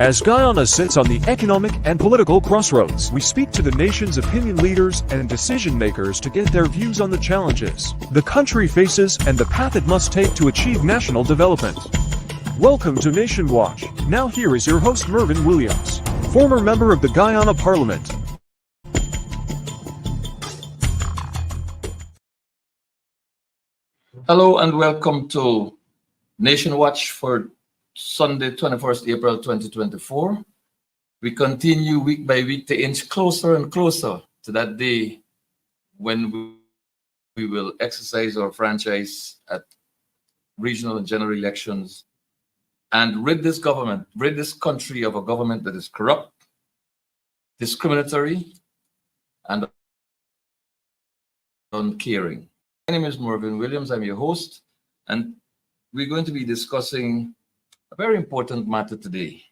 As Guyana sits on the economic and political crossroads, we speak to the nation's opinion leaders and decision makers to get their views on the challenges the country faces and the path it must take to achieve national development. Welcome to Nation Watch. Now here is your host Mervyn Williams, former member of the Guyana Parliament. Hello and welcome to Nation Watch for Sunday, 21st April 2024. We continue week by week to inch closer and closer to that day when we will exercise our franchise at regional and general elections and rid this government, rid this country of a government that is corrupt, discriminatory, and uncaring. My name is Mervyn Williams. I'm your host, and we're going to be discussing a very important matter today.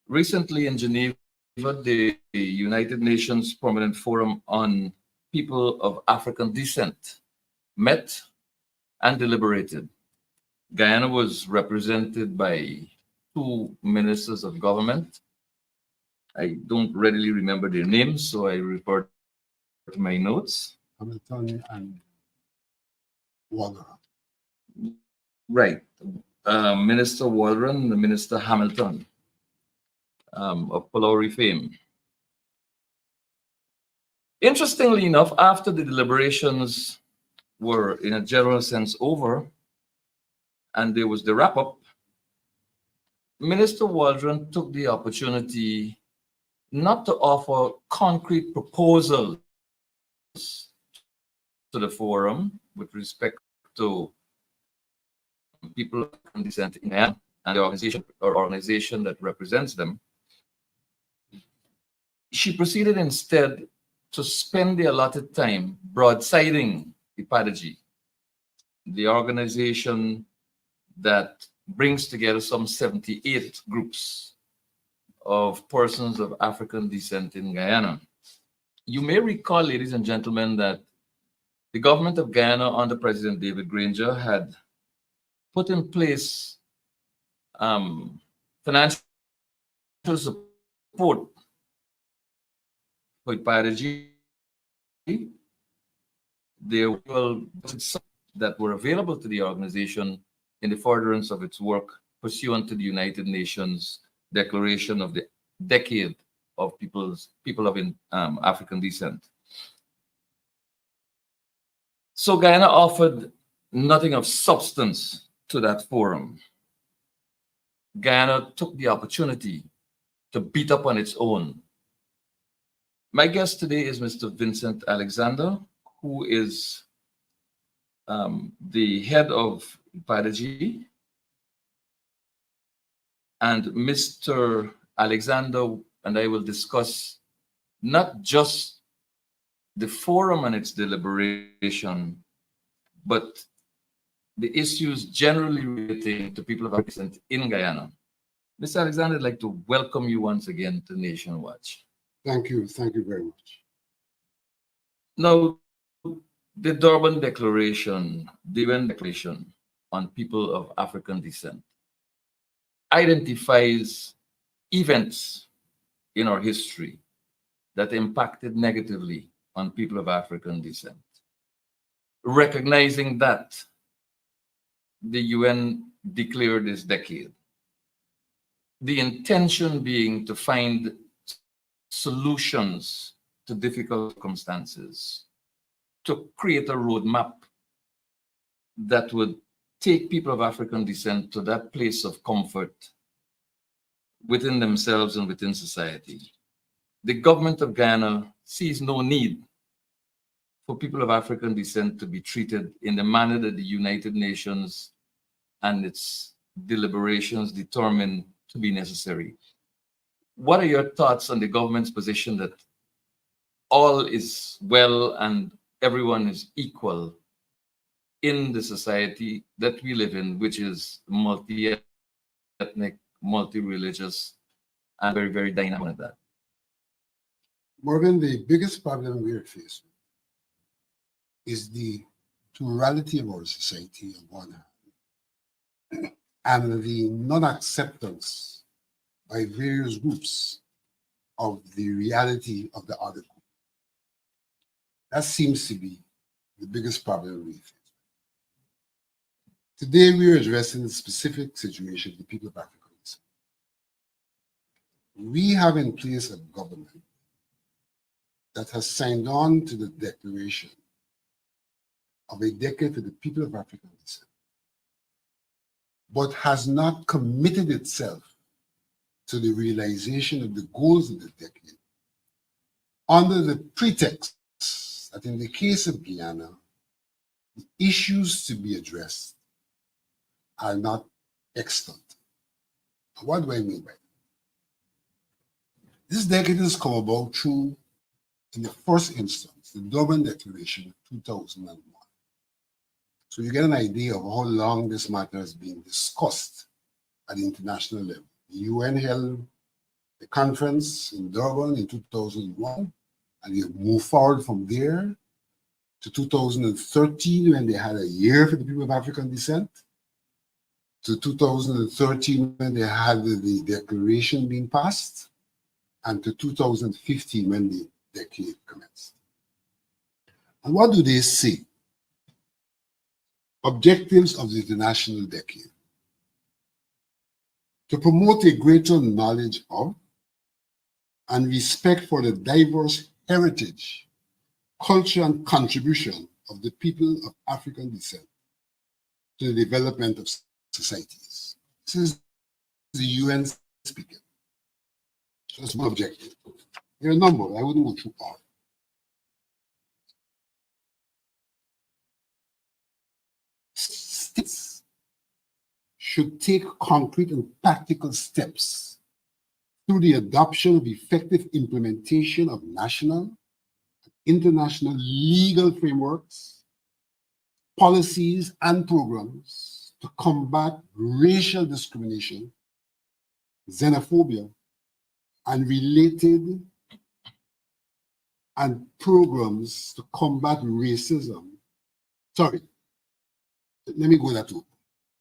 Recently in Geneva, the United Nations Permanent Forum on People of African Descent met and deliberated. Guyana was represented by two ministers of government. I don't readily remember their names, so I refer to my notes. Hamilton and Waldron. Right. Minister Waldron and Minister Hamilton of Polauri fame. Interestingly enough, after the deliberations were in a general sense over and there was the wrap-up, Minister Waldron took the opportunity not to offer concrete proposals to the forum with respect to people of descent in Guyana and the organization that represents them. She proceeded instead to spend the allotted time broadsiding Idpada-G, the organization that brings together some 78 groups of persons of African descent in Guyana. You may recall, ladies and gentlemen, that the government of Guyana under President David Granger had put in place financial support for Idpada-G. There were budgets that were available to the organization in the furtherance of its work pursuant to the United Nations Declaration of the Decade of People of African Descent. So Guyana offered nothing of substance to that forum. Guyana took the opportunity to beat up on its own. My guest today is Mr. Vincent Alexander, who is the head of Idpada-G. And Mr. Alexander and I will discuss not just the forum and its deliberation, but the issues generally relating to people of African descent in Guyana. Mr. Alexander, I'd like to welcome you once again to Nation Watch. Thank you very much. Now, the Durban Declaration, the UN Declaration on People of African Descent, identifies events in our history that impacted negatively on people of African descent. Recognizing that, the UN declared this decade. The intention being to find solutions to difficult circumstances, to create a roadmap that would take people of African descent to that place of comfort within themselves and within society. The government of Guyana sees no need for people of African descent to be treated in the manner that the United Nations and its deliberations determine to be necessary. What are your thoughts on the government's position that all is well and everyone is equal in the society that we live in, which is multi-ethnic, multi-religious, and very, very dynamic at that? Morgan, the biggest problem we are facing is the plurality of our society on one hand, and the non-acceptance by various groups of the reality of the other group. That seems to be the biggest problem we face. Today, we are addressing the specific situation of the people of Africa. We have in place a government that has signed on to the declaration of a decade for the people of African descent, but has not committed itself to the realization of the goals of the decade under the pretext that in the case of Guyana, the issues to be addressed are not extant. What do I mean by that? This decade has come about through, in the first instance, the Durban Declaration of 2001. So you get an idea of how long this matter has been discussed at the international level. The UN held a conference in Durban in 2001, and you move forward from there to 2013 when they had a year for the people of African descent, to 2013 when they had the declaration being passed, and to 2015 when the decade commenced. And what do they say? Objectives of the international decade: to promote a greater knowledge of and respect for the diverse heritage, culture, and contribution of the people of African descent to the development of societies. This is the UN speaking. That's one objective. There are a number, I wouldn't go through all. States should take concrete and practical steps through the adoption of effective implementation of national and international legal frameworks, policies, and programs to combat racial discrimination, xenophobia, and related, and programs to combat racism. Sorry, let me go that too.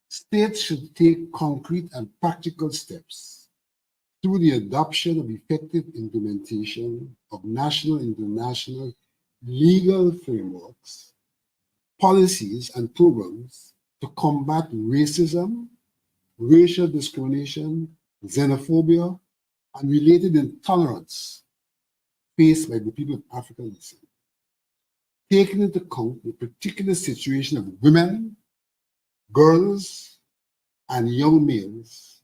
States should take concrete and practical steps through the adoption of effective implementation of national and international legal frameworks, policies, and programs to combat racism, racial discrimination, xenophobia, and related intolerance faced by the people of African descent, taking into account the particular situation of women, girls, and young males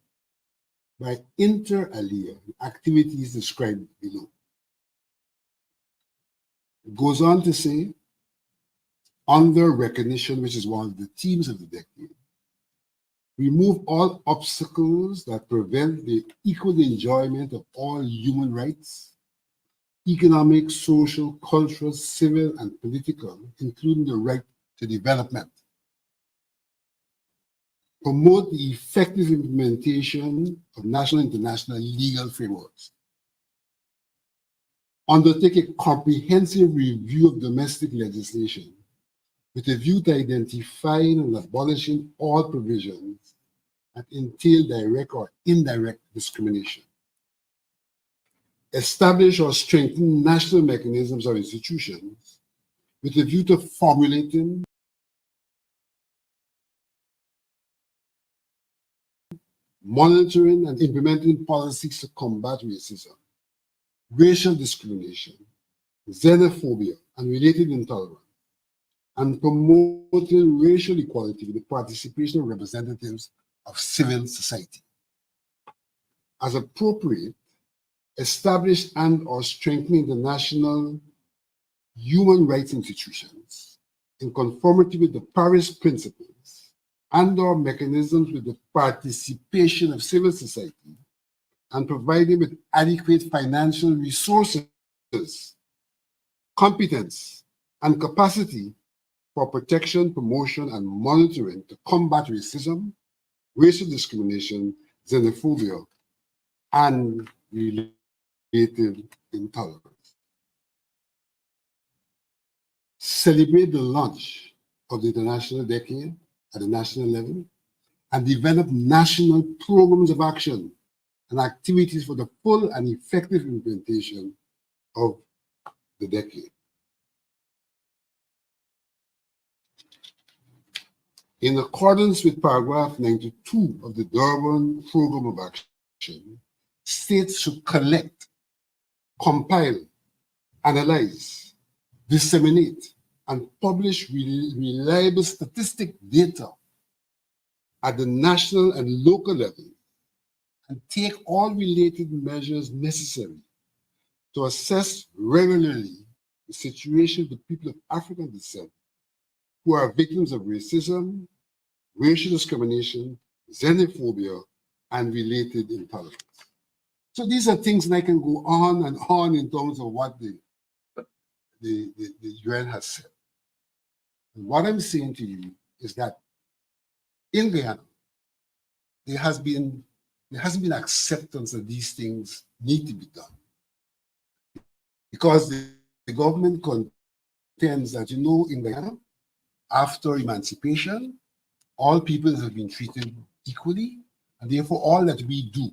by inter alia activities described below. It goes on to say, under recognition, which is one of the themes of the decade, remove all obstacles that prevent the equal enjoyment of all human rights, economic, social, cultural, civil, and political, including the right to development. Promote the effective implementation of national and international legal frameworks. Undertake a comprehensive review of domestic legislation with a view to identifying and abolishing all provisions that entail direct or indirect discrimination. Establish or strengthen national mechanisms or institutions with a view to formulating, monitoring, and implementing policies to combat racism, racial discrimination, xenophobia, and related intolerance, and promoting racial equality with the participation of representatives of civil society. As appropriate, establish and or strengthen international human rights institutions in conformity with the Paris Principles and or mechanisms with the participation of civil society, and providing with adequate financial resources, competence, and capacity for protection, promotion, and monitoring to combat racism, racial discrimination, xenophobia, and related intolerance. Celebrate the launch of the International Decade at the national level and develop national programs of action and activities for the full and effective implementation of the decade. In accordance with paragraph 92 of the Durban Program of Action, states should collect, compile, analyze, disseminate, and publish reliable statistic data at the national and local level, and take all related measures necessary to assess regularly the situation of the people of African descent who are victims of racism, racial discrimination, xenophobia, and related intolerance. So these are things, and I can go on and on in terms of what the UN has said. And what I'm saying to you is that in Guyana, there hasn't been acceptance that these things need to be done, because the government contends that, in Guyana, after emancipation, all peoples have been treated equally, and therefore all that we do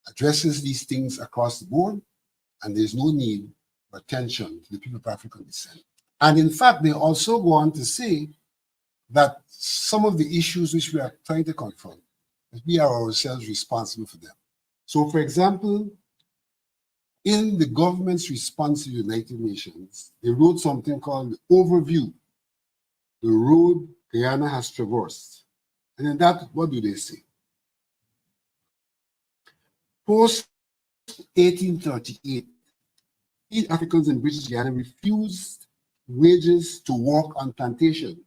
addresses these things across the board, and there's no need for attention to the people of African descent. And in fact, they also go on to say that some of the issues which we are trying to confront, that we are ourselves responsible for them. So, for example, in the government's response to the United Nations, they wrote something called the Overview, the road Guyana has traversed. And in that, what do they say? Post 1838, East Africans in British Guyana refused wages to work on plantations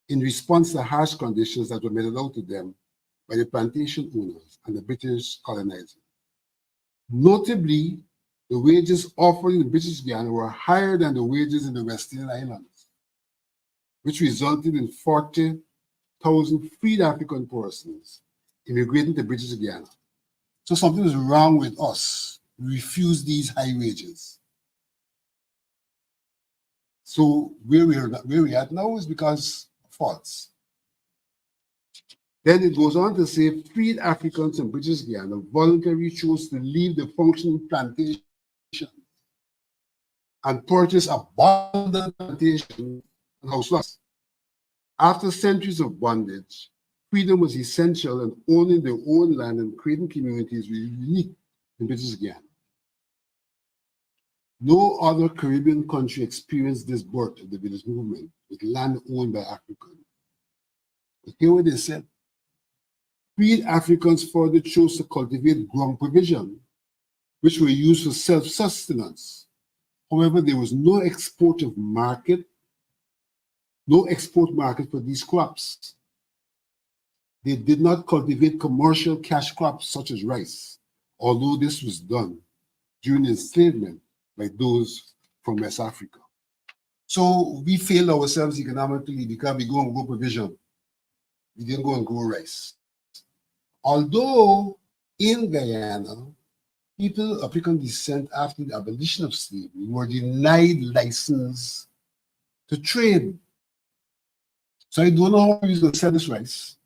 in response to harsh conditions that were meted out to them by the plantation owners and the British colonizers. Notably, the wages offered in British Guyana were higher than the wages in the West Indian Islands, which resulted in 40,000 freed African persons immigrating to British Guyana. So something is wrong with us. We refuse these high wages. So where we are at now is because of faults. Then it goes on to say, freed Africans in British Guyana voluntarily chose to leave the functioning plantation and purchase abundant plantation and house lots. After centuries of bondage, freedom was essential, and owning their own land and creating communities was unique in British Guyana. No other Caribbean country experienced this birth of the village movement with land owned by Africans. But hear what they said. Freed Africans further chose to cultivate ground provision, which were used for self-sustenance. However, there was no export market for these crops. They did not cultivate commercial cash crops such as rice, although this was done during enslavement by those from West Africa. So we failed ourselves economically because we go and grow provision. We didn't go and grow rice. Although in Guyana, people of African descent after the abolition of slavery were denied license to trade. So I don't know how we're going to sell this rice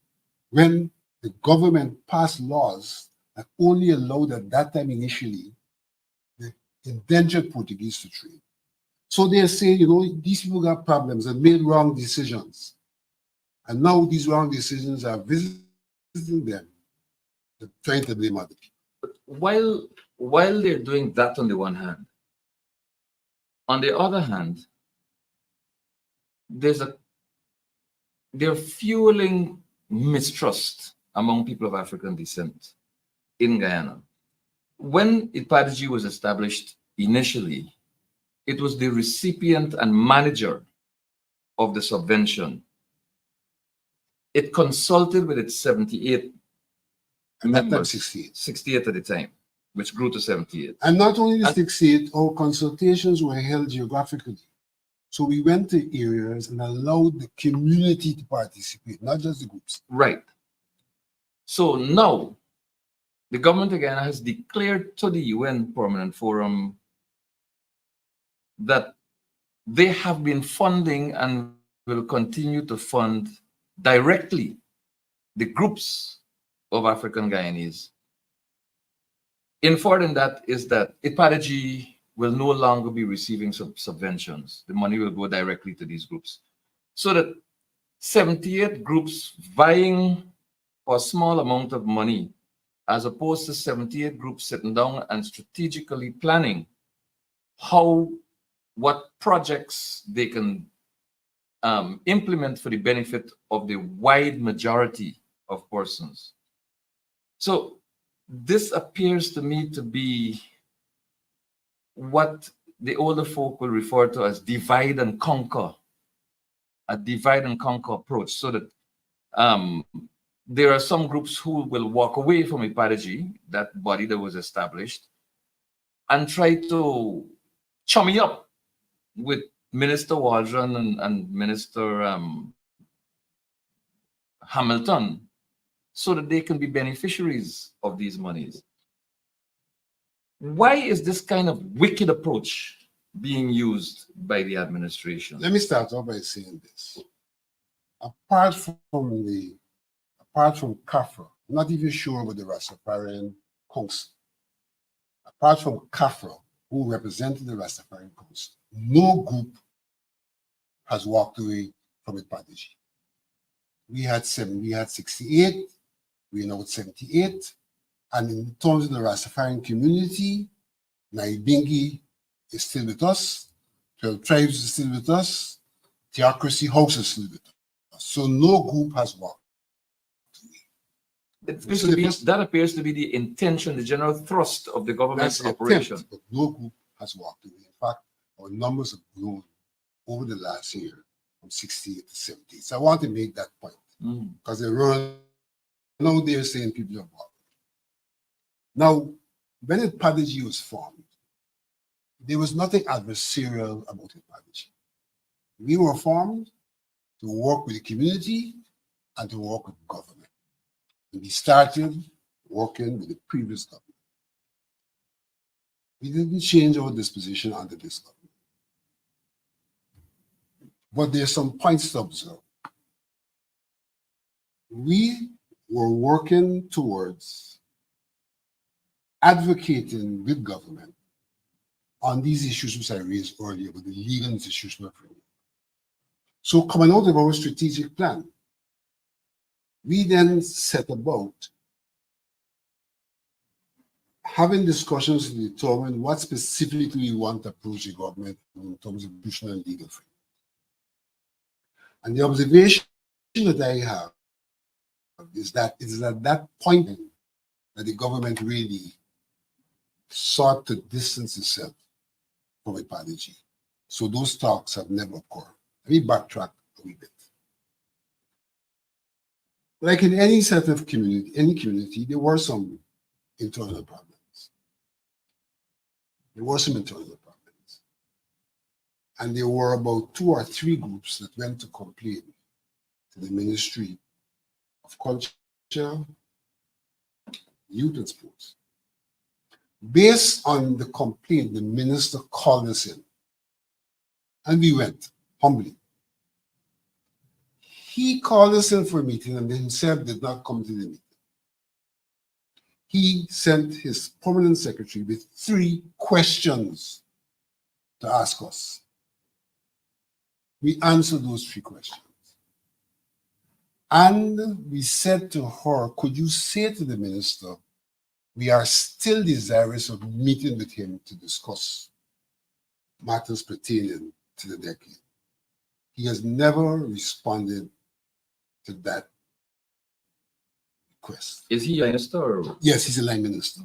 when the government passed laws that only allowed at that time initially the indentured Portuguese to trade. So they're saying, these people got problems and made wrong decisions. And now these wrong decisions are visiting them, they're trying to blame other people. But while they're doing that on the one hand, on the other hand, they're fueling mistrust among people of African descent in Guyana. When Idpada-G was established initially, it was the recipient and manager of the subvention. It consulted with its 78 members, 68 at the time, which grew to 78. And not only the 68, our consultations were held geographically. So we went to areas and allowed the community to participate, not just the groups. Right. So now, the government of Guyana has declared to the UN Permanent Forum that they have been funding and will continue to fund directly the groups of African Guyanese inferred in that is that Idpada-G will no longer be receiving subventions. The money will go directly to these groups. So that 78 groups vying for a small amount of money, as opposed to 78 groups sitting down and strategically planning what projects they can implement for the benefit of the wide majority of persons. So this appears to me to be what the older folk will refer to as divide and conquer, a divide and conquer approach, so that there are some groups who will walk away from Idpada-G, that body that was established, and try to chummy up with Minister Waldron and Minister Hamilton, so that they can be beneficiaries of these monies. Why is this kind of wicked approach being used by the administration? Let me start off by saying this. Apart from CAFRA, I'm not even sure about the Rastafarian Council. Apart from CAFRA, who represented the Rastafarian Council, no group has walked away from Idpada-G. We had 68, we're now at 78, and in terms of the Rastafarian community, Naibingi is still with us, 12 Tribes is still with us, Theocracy House is still with us. So no group has walked. That appears to be the intention, the general thrust of the government's operation. But no group has walked away. In fact, our numbers have grown over the last year from 68 to 70. So I want to make that point because they run out there saying people have walked. Now, when Idpada-G was formed, there was nothing adversarial about Idpada-G. We were formed to work with the community and to work with government. And we started working with the previous government. We didn't change our disposition under this government. But there are some points to observe. We were working towards advocating with government on these issues which I raised earlier with the legal and institutional framework. So coming out of our strategic plan, we then set about having discussions to determine what specifically we want to approach the government in terms of institutional and legal framework. And the observation that I have is that it is at that point that the government really sought to distance itself from Idpada-G. So those talks have never occurred. Let me backtrack a wee bit. Like in any set of community, there were some internal problems. There were some internal problems. And there were about 2 or 3 groups that went to complain to the Ministry of Culture, Youth and Sports. Based on the complaint, the minister called us in. And we went, humbly. He called us in for a meeting and himself did not come to the meeting. He sent his permanent secretary with 3 questions to ask us. We answered those 3 questions. And we said to her, could you say to the minister, we are still desirous of meeting with him to discuss matters pertaining to the decade. He has never responded to that request. Is he a minister? Or? Yes, he's a line minister.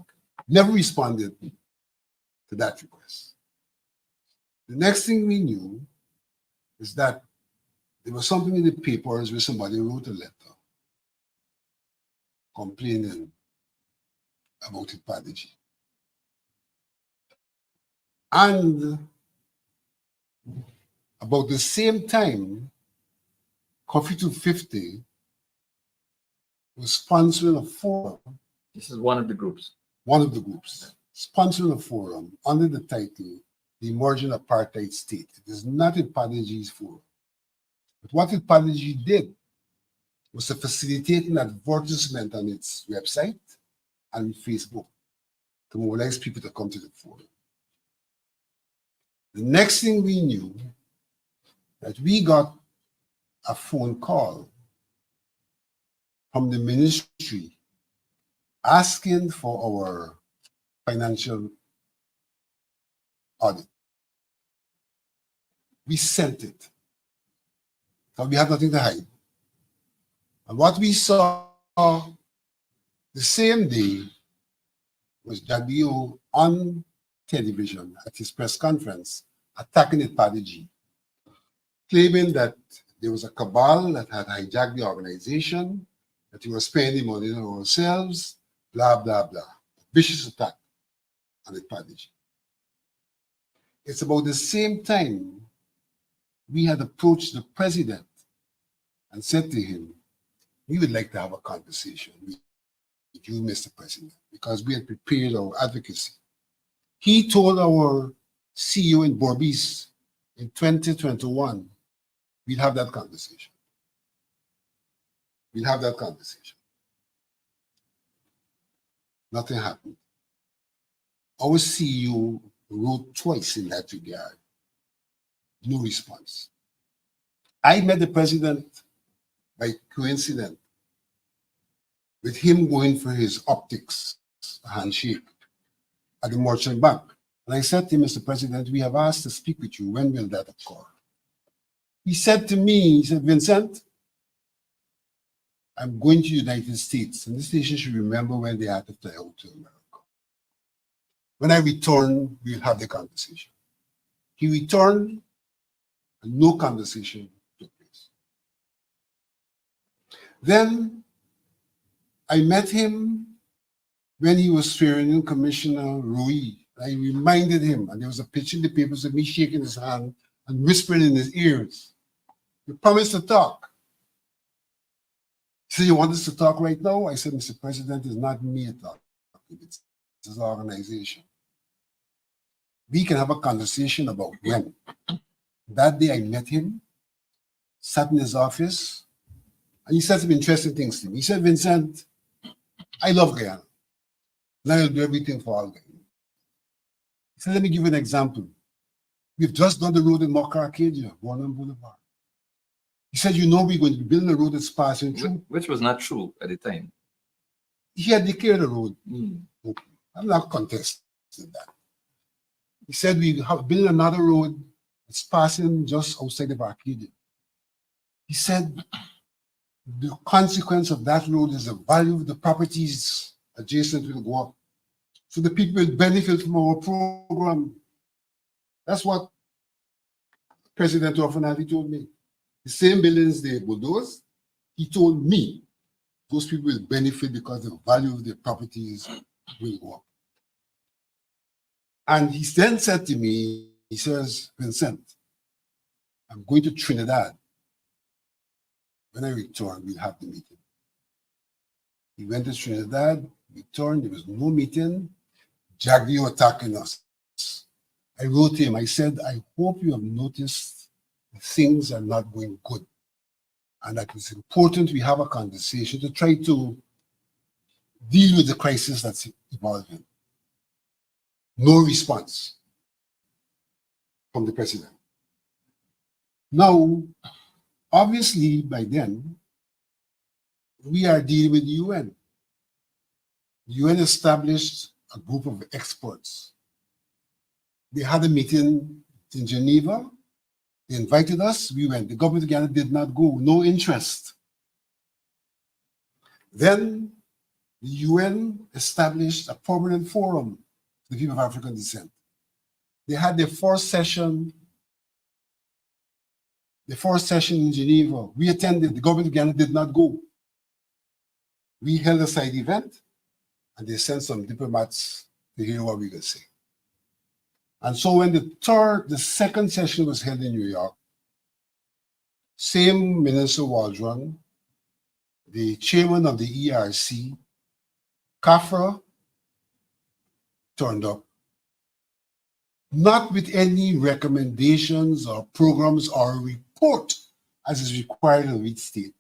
Never responded to that request. The next thing we knew is that there was something in the papers where somebody wrote a letter complaining about Idpada-G. And about the same time, Coffee 250 was sponsoring a forum. This is one of the groups. One of the groups, sponsoring a forum under the title, The Emerging Apartheid State. It is not Idpada-G's forum. But what Idpada-G did was to facilitate an advertisement on its website and Facebook. to mobilize people to come to the fore. The next thing we knew, that we got a phone call from the ministry asking for our financial audit. We sent it. So we had nothing to hide. And what we saw the same day was Jagdio on television at his press conference attacking Idpada-G, claiming that there was a cabal that had hijacked the organization, that we were spending money on ourselves, blah, blah, blah. Vicious attack on Idpada-G. It's about the same time we had approached the president and said to him, we would like to have a conversation with you, Mr. President, because we had prepared our advocacy. He told our CEO in Borbis in 2021, we'll have that conversation. We'll have that conversation. Nothing happened. Our CEO wrote twice in that regard. No response. I met the president by coincidence with him going for his optics handshake at the Merchant Bank. And I said to him, Mr. President, we have asked to speak with you. When will that occur? He said to me, he said, Vincent, I'm going to the United States, and this nation should remember when they had to fly out to America. When I return, we'll have the conversation. He returned, and no conversation took place. Then I met him when he was swearing in Commissioner Rui. I reminded him, and there was a picture in the papers of me shaking his hand and whispering in his ears, you promised to talk. He said, you want us to talk right now? I said, Mr. President, it's not me talking, it's his organization. We can have a conversation about when. That day I met him, sat in his office, and he said some interesting things to me. He said, Vincent, I love Guyana. And I'll do everything for all Guyana. He said, let me give you an example. We've just done the road in Mocha Arcadia, Warren Boulevard. He said, you know, we're going to be building a road that's passing through. Which was not true at the time. He had declared the road. Okay. I'm not contesting that. He said, we have built another road that's passing just outside of Arcadia. He said, the consequence of that road is the value of the properties adjacent will go up. So the people will benefit from our program. That's what President Orfanati told me. The same buildings they bulldoze, he told me those people will benefit because the value of their properties will go up. And he then said to me, he says, Vincent, I'm going to Trinidad. When I return, we'll have the meeting. He went to Trinidad, returned, there was no meeting. Jagdio attacking us. I wrote him, I said, I hope you have noticed that things are not going good. And that it's important we have a conversation to try to deal with the crisis that's evolving. No response from the president. Now, obviously, by then, we are dealing with the UN. The UN established a group of experts. They had a meeting in Geneva. They invited us. We went. The government of Ghana did not go. No interest. Then the UN established a permanent forum for the people of African descent. They had their first session in Geneva. We attended. The government of Ghana did not go. We held a side event, and they sent some diplomats to hear what we could say. And so when the second session was held in New York, same Minister Waldron, the chairman of the ERC, Kafra, turned up, not with any recommendations or programs or a report as is required in each state,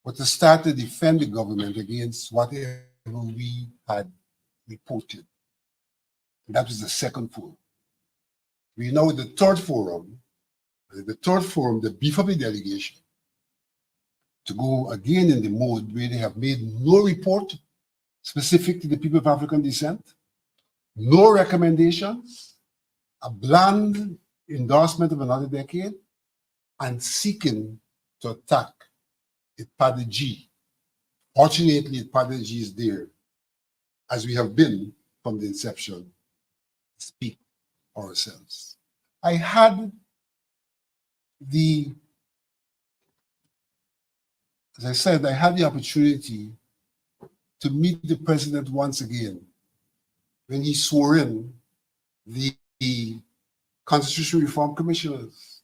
but to start to defend the government against whatever we had reported. That was the second forum. We now with the third forum. The third forum, the beef up the delegation to go again in the mode where they have made no report specific to the people of African descent, no recommendations, a bland endorsement of another decade, and seeking to attack Idpada-G. Fortunately, Idpada-G is there, as we have been from the inception, to speak for ourselves. I had as I said, I had the opportunity to meet the president once again when he swore in the Constitutional Reform Commissioners.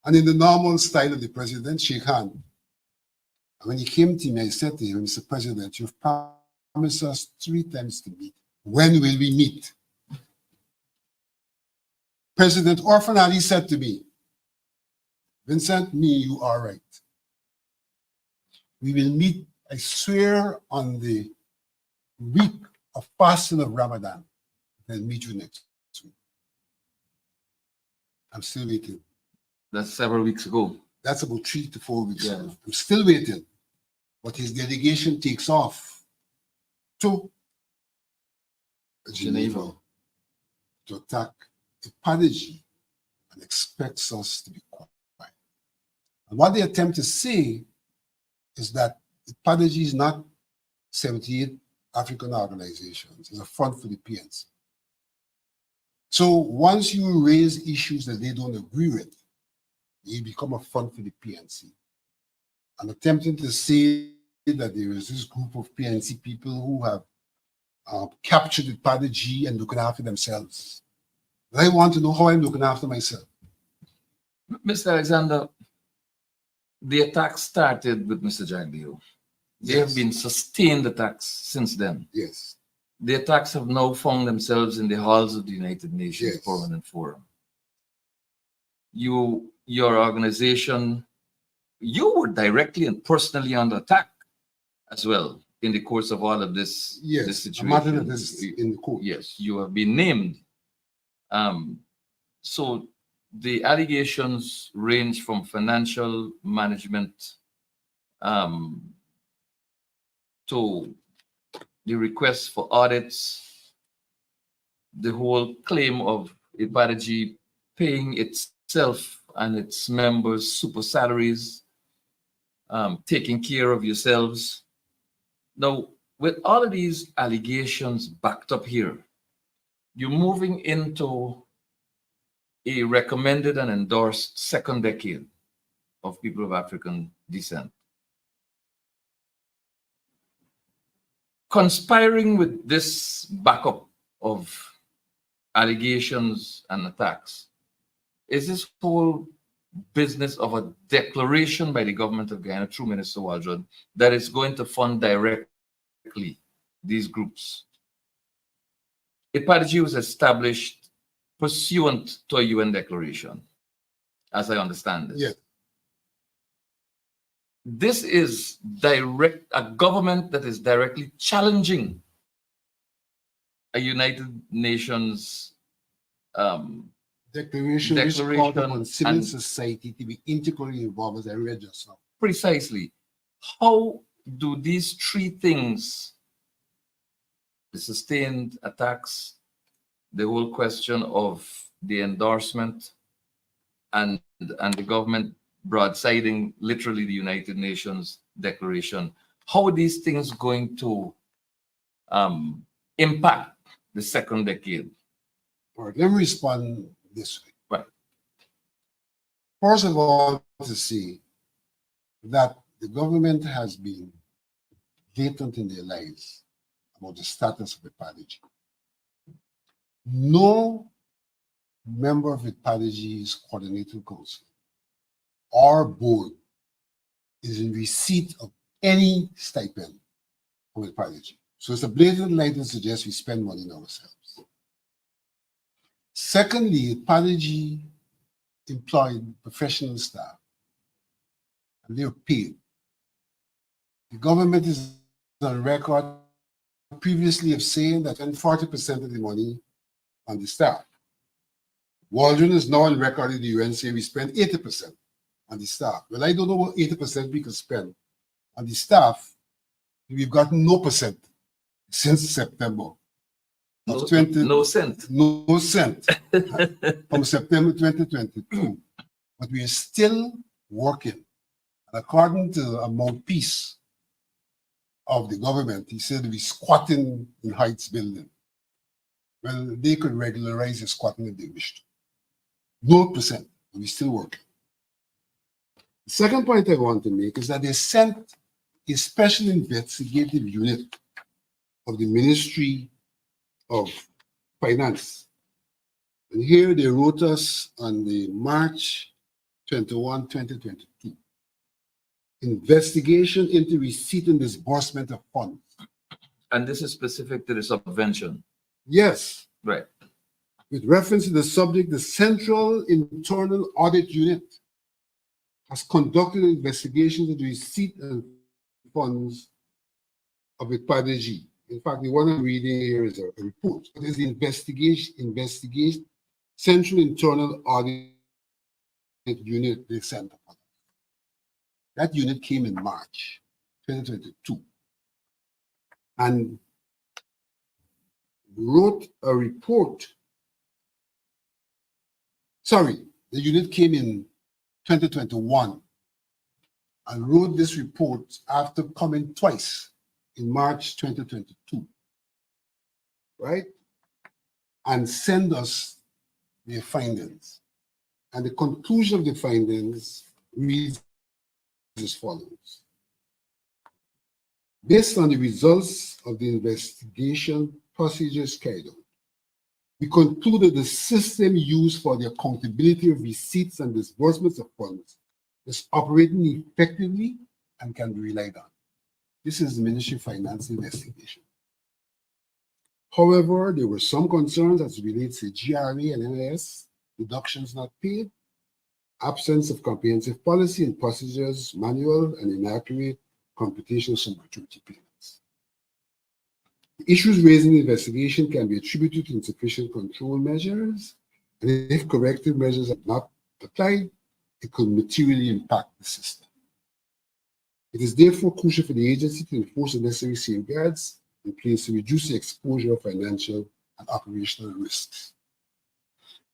And in the normal style of the president, shake hand. And when he came to me, I said to him, Mr. President, you've promised us 3 times to meet. When will we meet? President Orfanali said to me, Vincent, you are right. We will meet, I swear, on the week of fasting of Ramadan. I'll meet you next week. I'm still waiting. That's several weeks ago. That's about 3 to 4 weeks ago. I'm still waiting. But his delegation takes off to Geneva to attack Idpada-G and expects us to be quiet. And what they attempt to say is that Idpada-G is not 78 African organizations. It's a front for the PNC. So once you raise issues that they don't agree with, you become a front for the PNC. And attempting to say that there is this group of PNC people who have captured Idpada-G and looking after themselves. I want to know how I'm looking after myself. Mr. Alexander, the attacks started with Mr. Jagdeo. There have been sustained attacks since then. Yes. The attacks have now found themselves in the halls of the United Nations Permanent Forum. Your organization, you were directly and personally under attack as well in the course of all of this, this situation. In the court. Yes, you have been named. So the allegations range from financial management to the requests for audits, the whole claim of Idpada-G paying itself and its members super salaries, taking care of yourselves. Now, with all of these allegations backed up here, you're moving into a recommended and endorsed second decade of people of African descent. Conspiring with this backup of allegations and attacks is this whole business of a declaration by the government of Guyana through Minister Waldron that is going to fund directly these groups. Idpada-G was established pursuant to a UN declaration, as I understand it. Yes. This is a government that is directly challenging a United Nations declaration which called upon civil society to be integrally involved, as I read just now. Precisely. How do these 3 things, the sustained attacks, the whole question of the endorsement, and the government broadsiding literally the United Nations declaration, how are these things going to impact the second decade? All right, let me respond this way. Right. First of all, to see that the government has been blatant in their lies about the status of Idpada-G. No member of Idpada-G's coordinating council or board is in receipt of any stipend from Idpada-G. So it's a blatant lie to suggest we spend money on ourselves. Secondly, Idpada-G employed professional staff and they were paid. The government is on record previously have said that 40% of the money on the staff. Waldron is now on record in the UN saying we spend 80% on the staff. Well, I don't know what 80% we could spend on the staff. We've gotten no percent since September. No, Of 20, no cent. No cent from September 2022. But we are still working. And according to a mouthpiece of the government, he said we're squatting in Heights building. Well, they could regularize the squatting if they wish to. No percent, but we're still working. The second point I want to make is that they sent a special investigative unit of the Ministry of Finance. And here they wrote us on the March 21, 2022. Investigation into receipt and disbursement of funds. And this is specific to the subvention. Yes. Right. With reference to the subject, the Central Internal Audit Unit has conducted an investigation into receipt and funds of Idpada-G. In fact, the one I'm reading here is a report. It is the investigation, Central Internal Audit Unit they sent upon. That unit came in March 2022 and wrote a report. Sorry, the unit came in 2021 and wrote this report after coming twice in March 2022, right? And send us their findings. And the conclusion of the findings reads as follows. Based on the results of the investigation procedures carried out, we concluded the system used for the accountability of receipts and disbursements of funds is operating effectively and can be relied on. This is the Ministry of Finance investigation. However, there were some concerns as it relates to GRA and NIS, deductions not paid, absence of comprehensive policy and procedures manual, and inaccurate computation of some gratuity payments. The issues raised in the investigation can be attributed to insufficient control measures, and if corrective measures are not applied, it could materially impact the system. It is therefore crucial for the agency to enforce the necessary safeguards in place to reduce the exposure of financial and operational risks.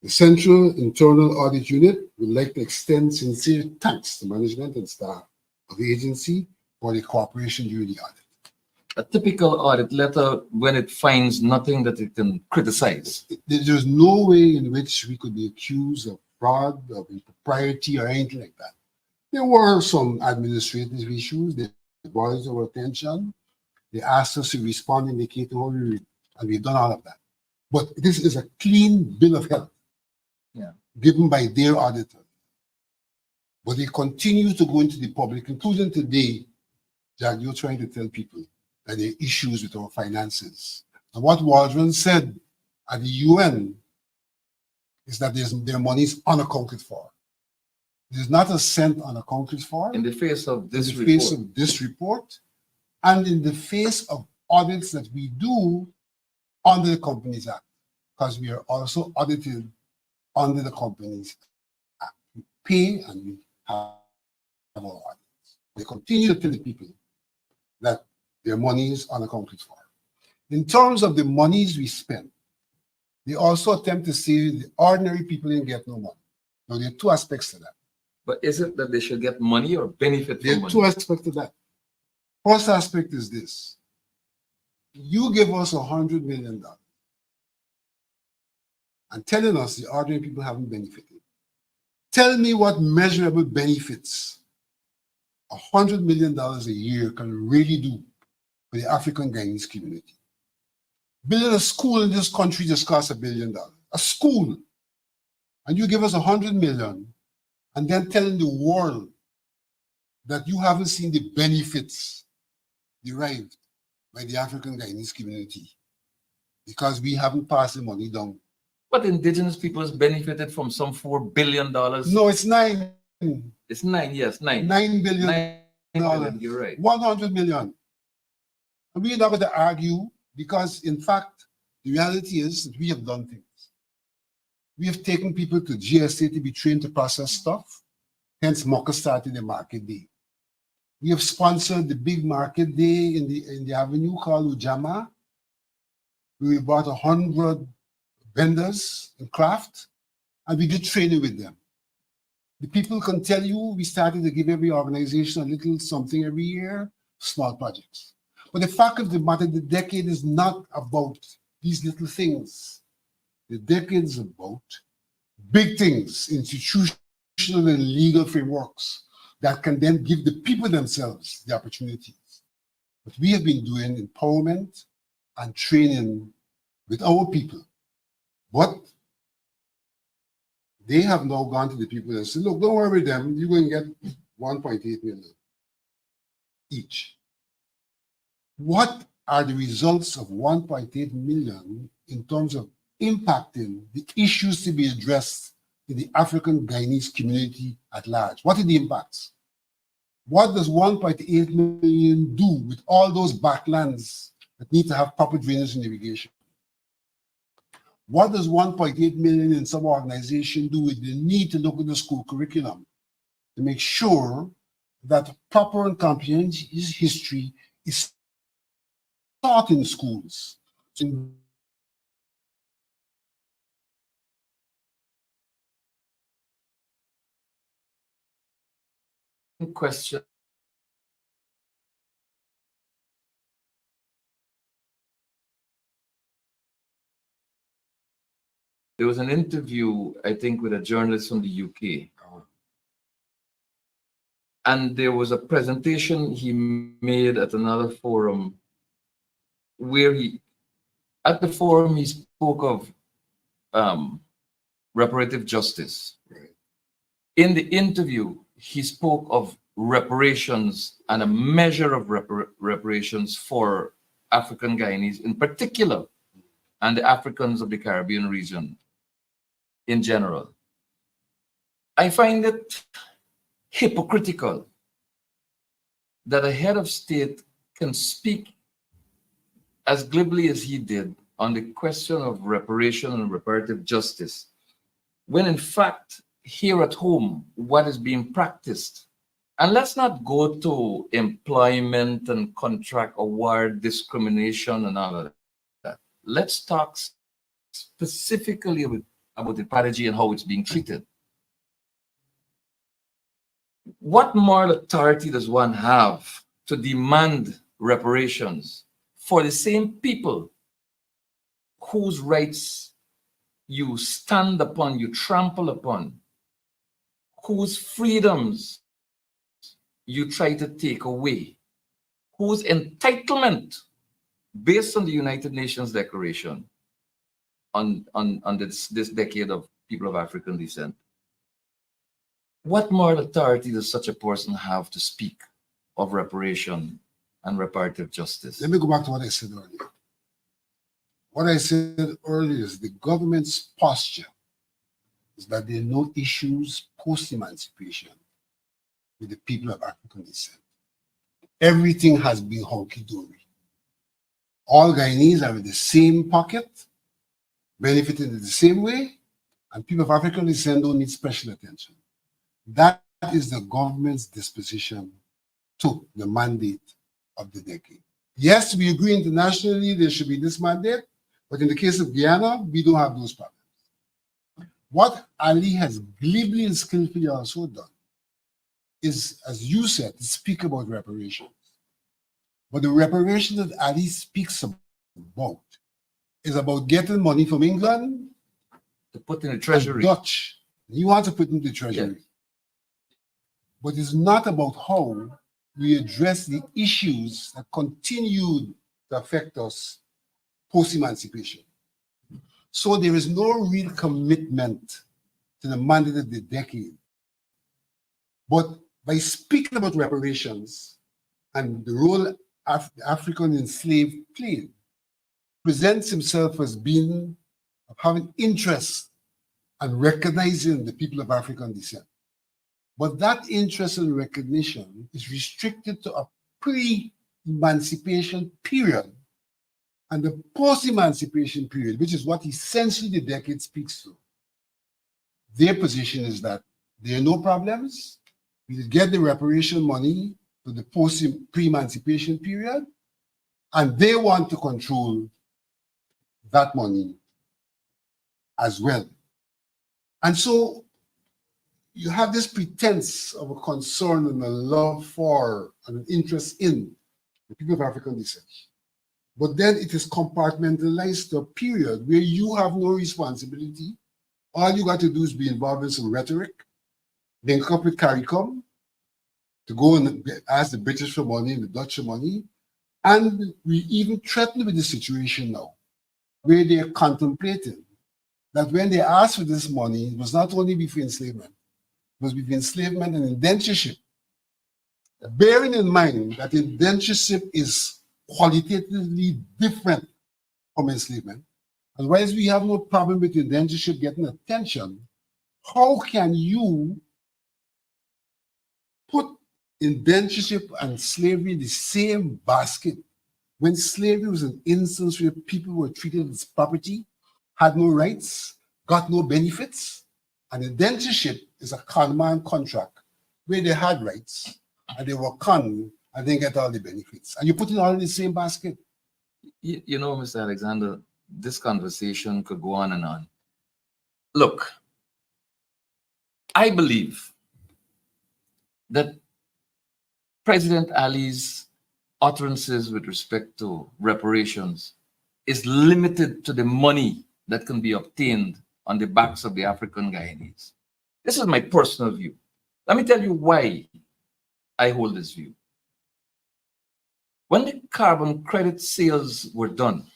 The Central Internal Audit Unit would like to extend sincere thanks to management and staff of the agency for the cooperation during the audit. A typical audit letter when it finds nothing that it can criticize. There's no way in which we could be accused of fraud, of impropriety, or anything like that. There were some administrative issues. They brought it to our attention. They asked us to respond, indicating how we read, and we've done all of that. But this is a clean bill of health given by their auditor. But they continue to go into the public, including today, Jack, you're trying to tell people that there are issues with our finances. And what Waldron said at the UN is that their money is unaccounted for. There's not a cent unaccounted for. In the face of this report. In the face of this report, and in the face of audits that we do under the Companies Act, because we are also audited under the Companies Act. We pay and we have our audits. They continue to tell the people that their money is unaccounted for. In terms of the monies we spend, they also attempt to say the ordinary people didn't get no money. Now, there are two aspects to that. But is it that they should get money or benefit from money? There are two aspects to that. First aspect is this. You give us $100 million and telling us the ordinary people haven't benefited. Tell me what measurable benefits $100 million a year can really do for the African Guyanese community. Building a school in this country just costs $1 billion. A school. And you give us $100 million and then telling the world that you haven't seen the benefits derived by the African Guyanese community because we haven't passed the money down. But indigenous peoples benefited from some $4 billion. No, it's 9. It's 9, yes, 9. $9 billion. $9 billion, you're right. 100 million. And we're not going to argue Because in fact, the reality is that we have done things. We have taken people to GSA to be trained to process stuff. Hence, MOCA started the market day. We have sponsored the big market day in the avenue called Ujama. We brought 100 vendors in craft, and we did training with them. The people can tell you we started to give every organization a little something every year, small projects. But the fact of the matter, the decade is not about these little things. The decade is about big things, institutional and legal frameworks that can then give the people themselves the opportunities. But we have been doing empowerment and training with our people. But they have now gone to the people and said, look, don't worry with them, you're going to get 1.8 million each. What are the results of 1.8 million in terms of impacting the issues to be addressed in the African Guyanese community at large? What are the impacts? What does 1.8 million do with all those backlands that need to have proper drainage and irrigation? What does 1.8 million in some organization do with the need to look at the school curriculum to make sure that proper and comprehensive history is taught in schools? Question. There was an interview, I think, with a journalist from the UK. And there was a presentation he made at another forum where at the forum, he spoke of reparative justice. Right. In the interview, he spoke of reparations and a measure of reparations for African Guyanese in particular, and the Africans of the Caribbean region in general. I find it hypocritical that a head of state can speak as glibly as he did on the question of reparation and reparative justice, when in fact, here at home, what is being practiced, and let's not go to employment and contract award discrimination and all of that. Let's talk specifically about Idpada-G and how it's being treated. What moral authority does one have to demand reparations for the same people whose rights you stand upon, you trample upon, whose freedoms you try to take away, whose entitlement, based on the United Nations Declaration on this decade of people of African descent, what moral authority does such a person have to speak of reparation and reparative justice? Let me go back to what I said earlier. What I said earlier is the government's posture is that there are no issues post-emancipation with the people of African descent. Everything has been hunky-dory. All Guyanese are in the same pocket, benefiting in the same way, and people of African descent don't need special attention. That is the government's disposition to the mandate of the decade. Yes, we agree internationally there should be this mandate, but in the case of Guyana, we don't have those problems. What Ali has glibly and skillfully also done is, as you said, to speak about reparations. But the reparation that Ali speaks about is about getting money from England to put in the treasury. Dutch. You want to put in the treasury. Yeah. But it's not about how we address the issues that continued to affect us post-emancipation. So there is no real commitment to the mandate of the decade. But by speaking about reparations and the role African enslaved played, presents himself as being of having interest and recognizing the people of African descent. But that interest and recognition is restricted to a pre-emancipation period And the post-emancipation period, which is what essentially the decade speaks to, their position is that there are no problems. We get the reparation money for the pre-emancipation period, and they want to control that money as well. And so you have this pretense of a concern and a love for and an interest in the people of African descent. But then it is compartmentalized to a period where you have no responsibility. All you got to do is be involved in some rhetoric, link up with CARICOM to go and ask the British for money and the Dutch for money. And we even threaten with the situation now, where they are contemplating that when they ask for this money, it was not only before enslavement, it was between enslavement and indentureship. Bearing in mind that indentureship is qualitatively different from enslavement, and whereas we have no problem with indentureship getting attention, how can you put indentureship and slavery in the same basket when slavery was an instance where people were treated as property, had no rights, got no benefits, and indentureship is a con-man contract where they had rights and they were con and they get all the benefits. And you put it all in the same basket. You know, Mr. Alexander, this conversation could go on and on. Look, I believe that President Ali's utterances with respect to reparations is limited to the money that can be obtained on the backs of the African Guyanese. This is my personal view. Let me tell you why I hold this view. When the carbon credit sales were done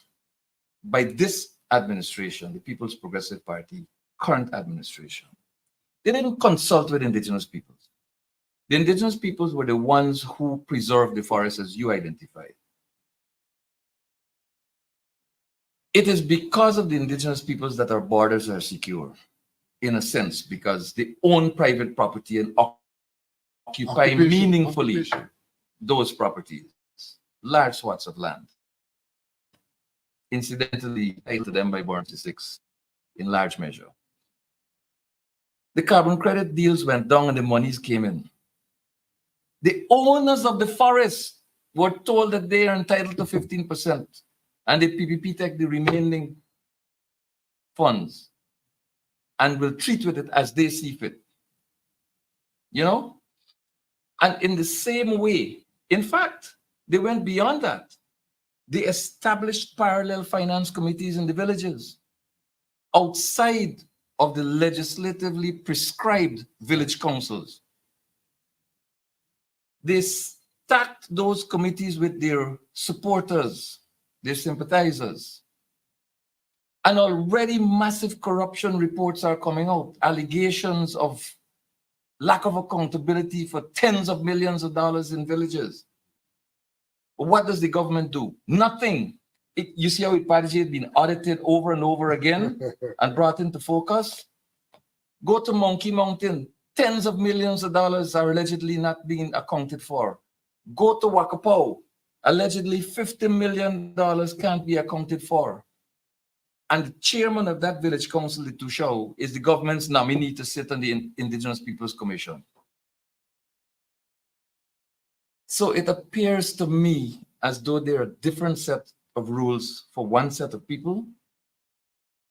by this administration, the People's Progressive Party, current administration, they didn't consult with indigenous peoples. The indigenous peoples were the ones who preserved the forest, as you identified. It is because of the indigenous peoples that our borders are secure, in a sense, because they own private property and occupy meaningfully those properties, large swaths of land. Incidentally, tied to them by Born 6 in large measure. The carbon credit deals went down and the monies came in. The owners of the forest were told that they are entitled to 15%, and the PPP take the remaining funds and will treat with it as they see fit. You know? And in the same way, in fact, they went beyond that. They established parallel finance committees in the villages outside of the legislatively prescribed village councils. They stacked those committees with their supporters, their sympathizers. And already massive corruption reports are coming out, allegations of lack of accountability for tens of millions of dollars in villages. What does the government do? Nothing. You see how Idpada-G had been audited over and over again and brought into focus? Go to Monkey Mountain. Tens of millions of dollars are allegedly not being accounted for. Go to Wakapau. Allegedly $50 million can't be accounted for. And the chairman of that village council, the Tushao, is the government's nominee to sit on the Indigenous Peoples Commission. So it appears to me as though there are different sets of rules for one set of people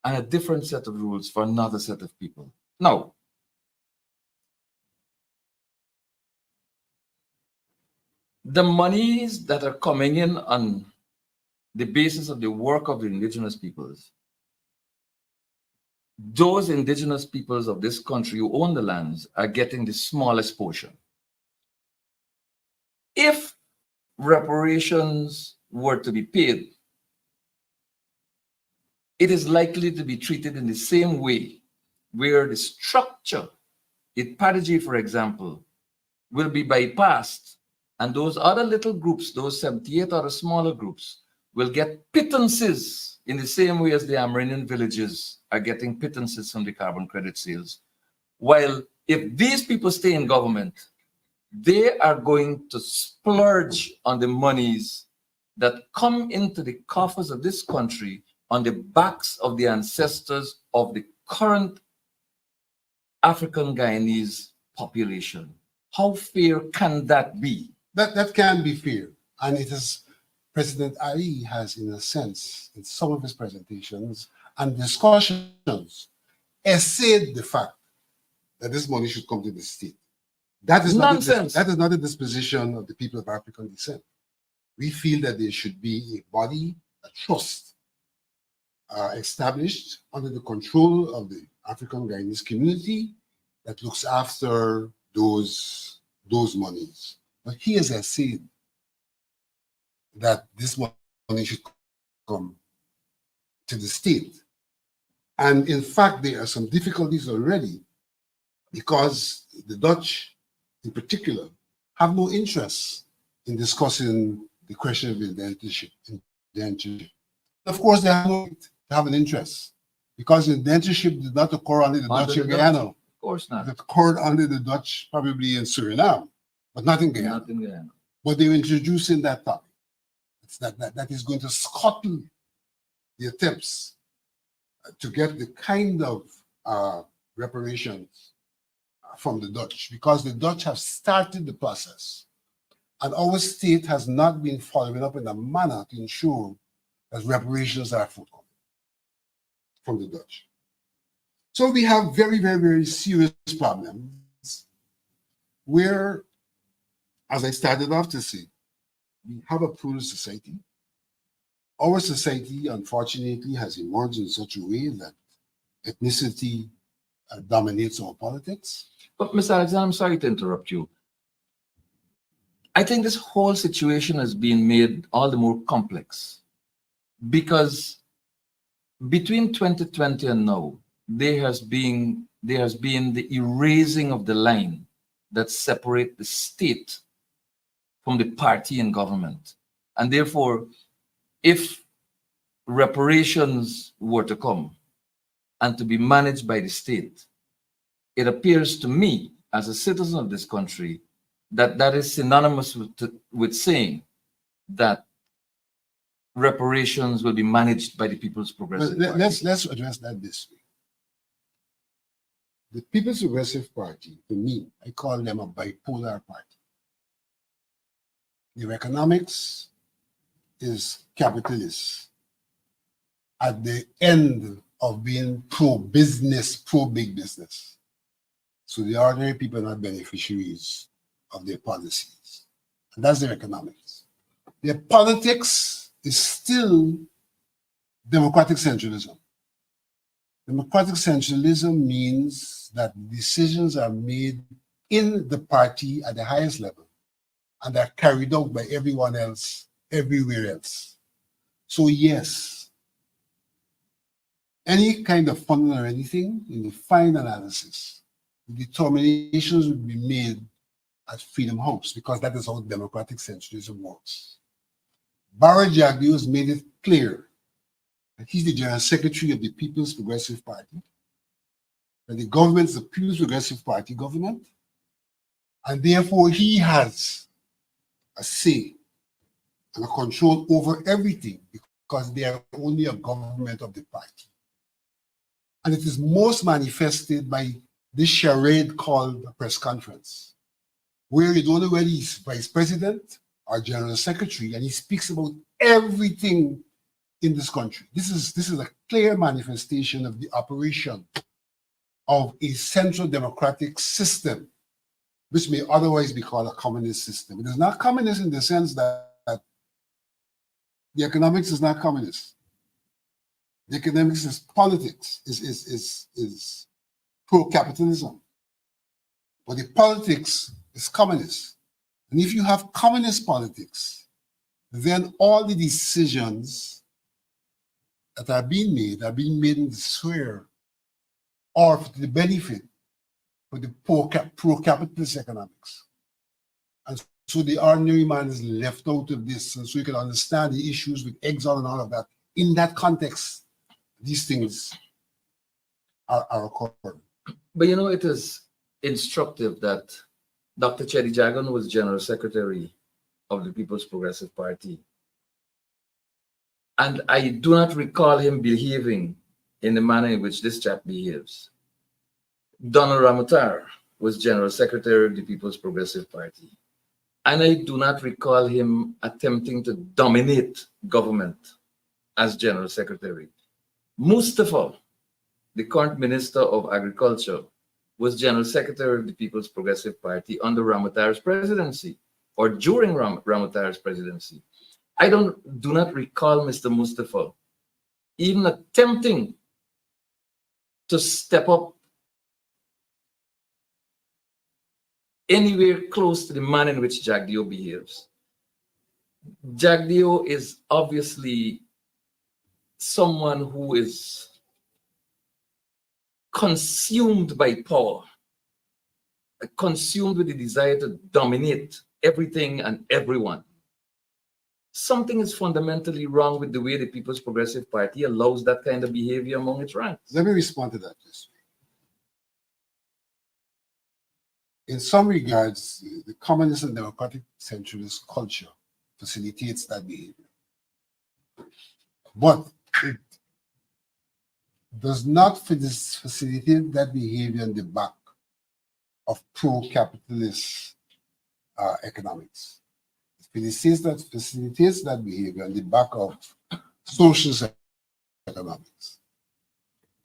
and a different set of rules for another set of people. Now, the monies that are coming in on the basis of the work of the indigenous peoples, those indigenous peoples of this country who own the lands are getting the smallest portion. If reparations were to be paid, it is likely to be treated in the same way, where the structure, Idpada-G, for example, will be bypassed, and those other little groups, those 78 other smaller groups, will get pittances in the same way as the Amerindian villages are getting pittances from the carbon credit sales. While if these people stay in government, they are going to splurge on the monies that come into the coffers of this country on the backs of the ancestors of the current African Guyanese population. How fair can that be? That can be fair. And it is, President Ali has, in a sense, in some of his presentations and discussions, essayed the fact that this money should come to the state. That is nonsense. That is not the disposition of the people of African descent. We feel that there should be a body, a trust, established under the control of the African Guyanese community that looks after those monies. But he has said that this money should come to the state. And in fact, there are some difficulties already because the Dutch, in particular, have no interest in discussing the question of indentureship. Of course, they have an interest because indentureship did not occur under the Dutch in Guyana. Of course not. It occurred under the Dutch, probably in Suriname, but not in Guyana. Not in Guyana. But they're introducing that topic. It's that is going to scuttle the attempts to get the kind of reparations from the Dutch, because the Dutch have started the process and our state has not been following up in a manner to ensure that reparations are forthcoming from the Dutch. So we have very, very, very serious problems where, as I started off to say, we have a plural society. Our society, unfortunately, has emerged in such a way that ethnicity dominates our politics. But Mr. Alexander, I'm sorry to interrupt you. I think this whole situation has been made all the more complex because between 2020 and now, there has been the erasing of the line that separates the state from the party in government. And therefore, if reparations were to come and to be managed by the state, it appears to me as a citizen of this country that that is synonymous with saying that reparations will be managed by the People's Progressive Party. Let's address that this way. The People's Progressive Party, to me, I call them a bipolar party. Their economics is capitalist at the end of being pro-business, pro-big business. So the ordinary people are not beneficiaries of their policies. And that's their economics. Their politics is still democratic centralism. Democratic centralism means that decisions are made in the party at the highest level and are carried out by everyone else, everywhere else. So yes, any kind of funding or anything in the fine analysis, determinations would be made at Freedom House because that is how democratic centralism works. Barra Jagdeo has made it clear that he's the General Secretary of the People's Progressive Party, that the government is the People's Progressive Party government, and therefore he has a say and a control over everything because they are only a government of the party. And it is most manifested by this charade called a press conference, where you don't know whether he's vice president or general secretary, and he speaks about everything in this country. This is a clear manifestation of the operation of a central democratic system, which may otherwise be called a communist system. It is not communist in the sense that the economics is not communist. The economics is politics, is pro-capitalism. But the politics is communist. And if you have communist politics, then all the decisions that are being made in the sphere or for the benefit for the pro-capitalist economics. And so the ordinary man is left out of this. And so you can understand the issues with exile and all of that. In that context, these things are occurring. But you know, it is instructive that Dr. Chedi Jagan was General Secretary of the People's Progressive Party And I do not recall him behaving in the manner in which this chap behaves. Donald Ramotar was General Secretary of the People's Progressive Party. And I do not recall him attempting to dominate government as General Secretary. Mustafa, the current Minister of Agriculture, was General Secretary of the People's Progressive Party under Ramotar's presidency or during Ramotar's presidency. I do not recall Mr. Mustafa even attempting to step up anywhere close to the manner in which Jagdeo behaves. Jagdeo is obviously someone who is consumed by power, consumed with the desire to dominate everything and everyone. Something is fundamentally wrong with the way the People's Progressive Party allows that kind of behavior among its ranks. Let me respond to that this way. In some regards, the communist and democratic centralist culture facilitates that behavior. But it does not facilitate that behavior on the back of pro-capitalist economics. It facilitates that behavior on the back of social economics.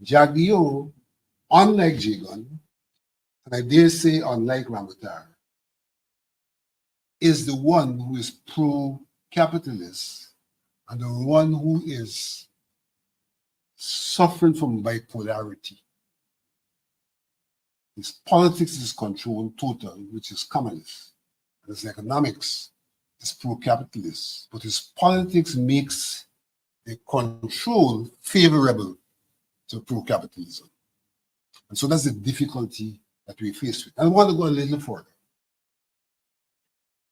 Jagdeo, unlike Jagan, and I dare say unlike Ramotar, is the one who is pro-capitalist and the one who is suffering from bipolarity. His politics is controlled total, which is communist. And his economics is pro-capitalist. But his politics makes the control favorable to pro-capitalism. And so that's the difficulty that we face with. I want to go a little further.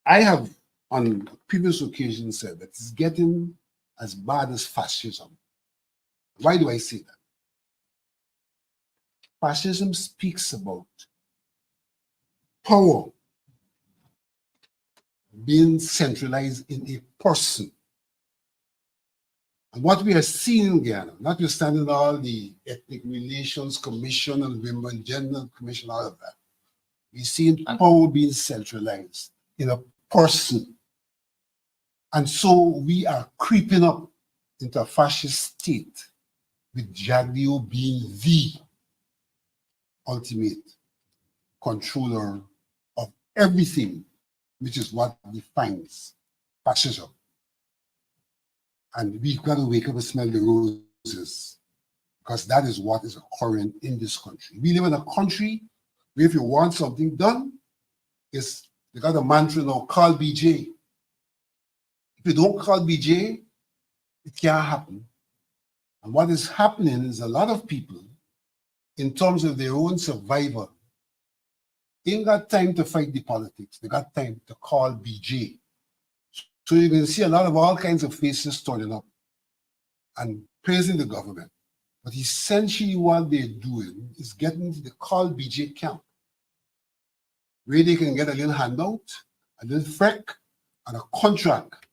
I have on previous occasions said that it's getting as bad as fascism. Why do I say that? Fascism speaks about power being centralized in a person. And what we are seeing in Ghana, notwithstanding all the Ethnic Relations Commission and Women Gender Commission, all of that, we see power being centralized in a person. And so we are creeping up into a fascist state with Jagdeo being the ultimate controller of everything, which is what defines fascism. And we've got to wake up and smell the roses, because that is what is occurring in this country. We live in a country where if you want something done, they got a mantra now, call BJ. If you don't call BJ, it can't happen. And what is happening is a lot of people, in terms of their own survival, ain't got time to fight the politics. They got time to call BJ. So you can see a lot of all kinds of faces turning up and praising the government. But essentially what they're doing is getting to the call BJ camp, where they can get a little handout, a little freck, and a contract,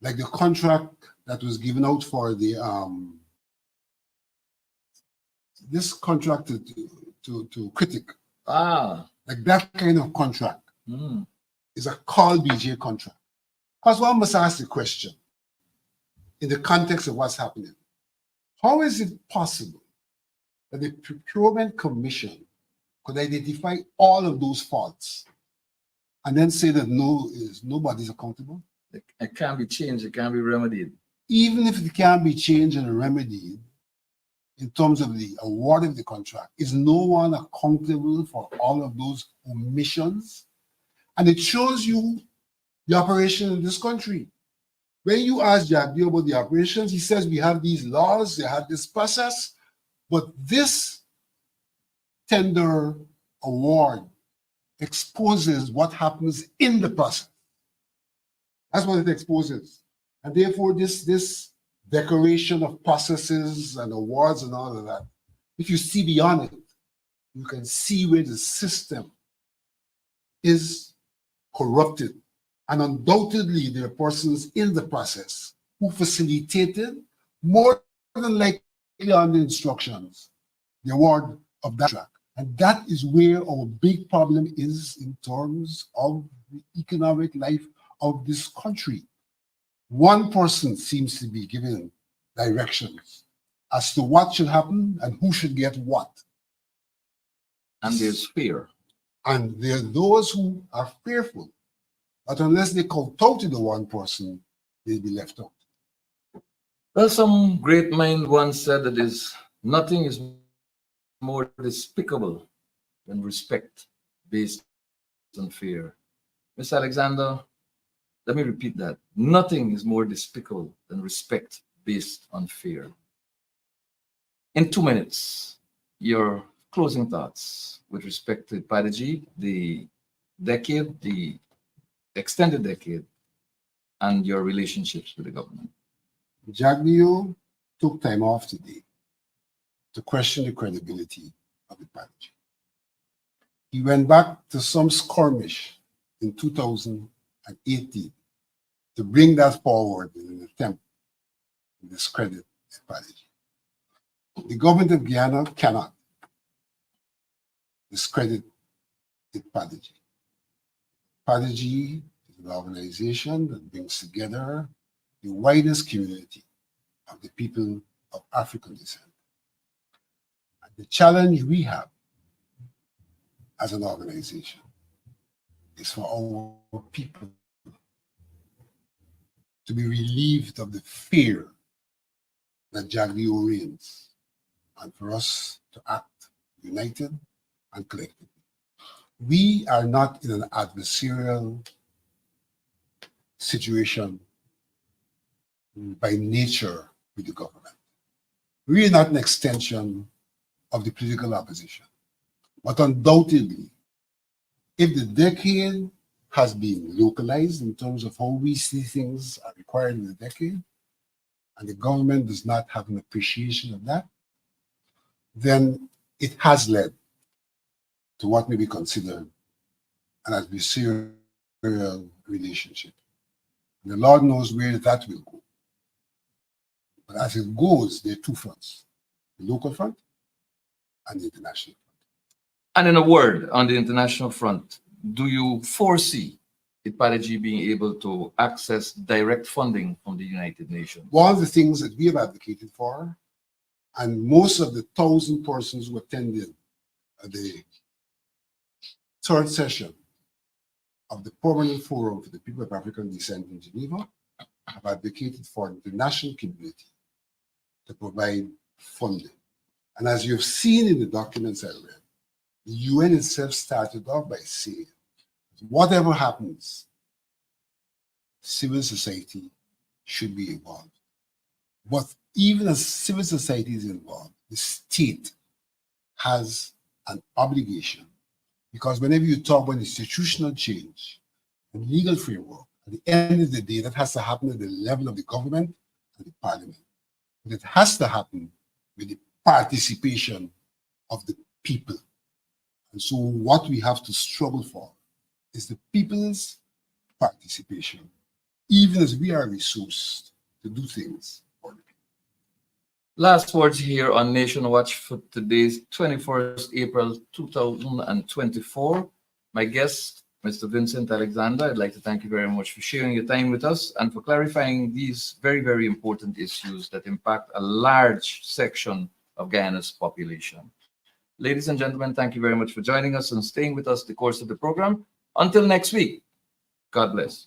like the contract that was given out for the this contract to critic. Like that kind of contract is a call BJ contract. Because one must ask the question, in the context of what's happening, how is it possible that the Procurement Commission could identify all of those faults and then say that nobody's accountable? It can't be changed, it can't be remedied. Even if it can be changed and remedied in terms of the award of the contract, is no one accountable for all of those omissions? And it shows you the operation in this country. When you ask Jagdeo about the operations, he says we have these laws, they have this process, but this tender award exposes what happens in the process. That's what it exposes. And therefore, this decoration of processes and awards and all of that, if you see beyond it, you can see where the system is corrupted. And undoubtedly, there are persons in the process who facilitated, more than likely on the instructions, the award of that track. And that is where our big problem is in terms of the economic life of this country. One person seems to be giving directions as to what should happen and who should get what. And there's fear. And there are those who are fearful that unless they kowtow to the one person, they'll be left out. Well, some great mind once said that nothing is more despicable than respect based on fear. Mr. Alexander, let me repeat that. Nothing is more despicable than respect based on fear. In 2 minutes, your closing thoughts with respect to Idpada-G, the decade, the extended decade, and your relationships with the government. Jagdeo took time off today to question the credibility of Idpada-G. He went back to some skirmish in 2018 to bring that forward in an attempt to discredit Idpada-G. The government of Guyana cannot discredit Idpada-G. Idpada-G is an organization that brings together the widest community of the people of African descent. And the challenge we have as an organization is for our people to be relieved of the fear that Jagdeo reigns, and for us to act united and collectively. We are not in an adversarial situation by nature with the government. We are not an extension of the political opposition. But undoubtedly, if the decade has been localized in terms of how we see things are required in the decade, and the government does not have an appreciation of that, then it has led to what may be considered an adversarial relationship. And the Lord knows where that will go. But as it goes, there are two fronts, the local front and the international front. And in a word, on the international front, do you foresee Idpada-G being able to access direct funding from the United Nations? One of the things that we have advocated for, and most of the 1,000 persons who attended the third session of the Permanent Forum for the People of African Descent in Geneva, have advocated for the international community to provide funding. And as you've seen in the documents I read, the UN itself started off by saying, whatever happens, civil society should be involved. But even as civil society is involved, the state has an obligation, because whenever you talk about institutional change and legal framework, at the end of the day, that has to happen at the level of the government and the parliament. And it has to happen with the participation of the people. And so what we have to struggle for is the people's participation, even as we are resourced to do things for the people. Last words here on Nation Watch for today's 21st April 2024. My guest, Mr. Vincent Alexander, I'd like to thank you very much for sharing your time with us and for clarifying these very, very important issues that impact a large section of Guyana's population. Ladies and gentlemen, thank you very much for joining us and staying with us the course of the program. Until next week, God bless.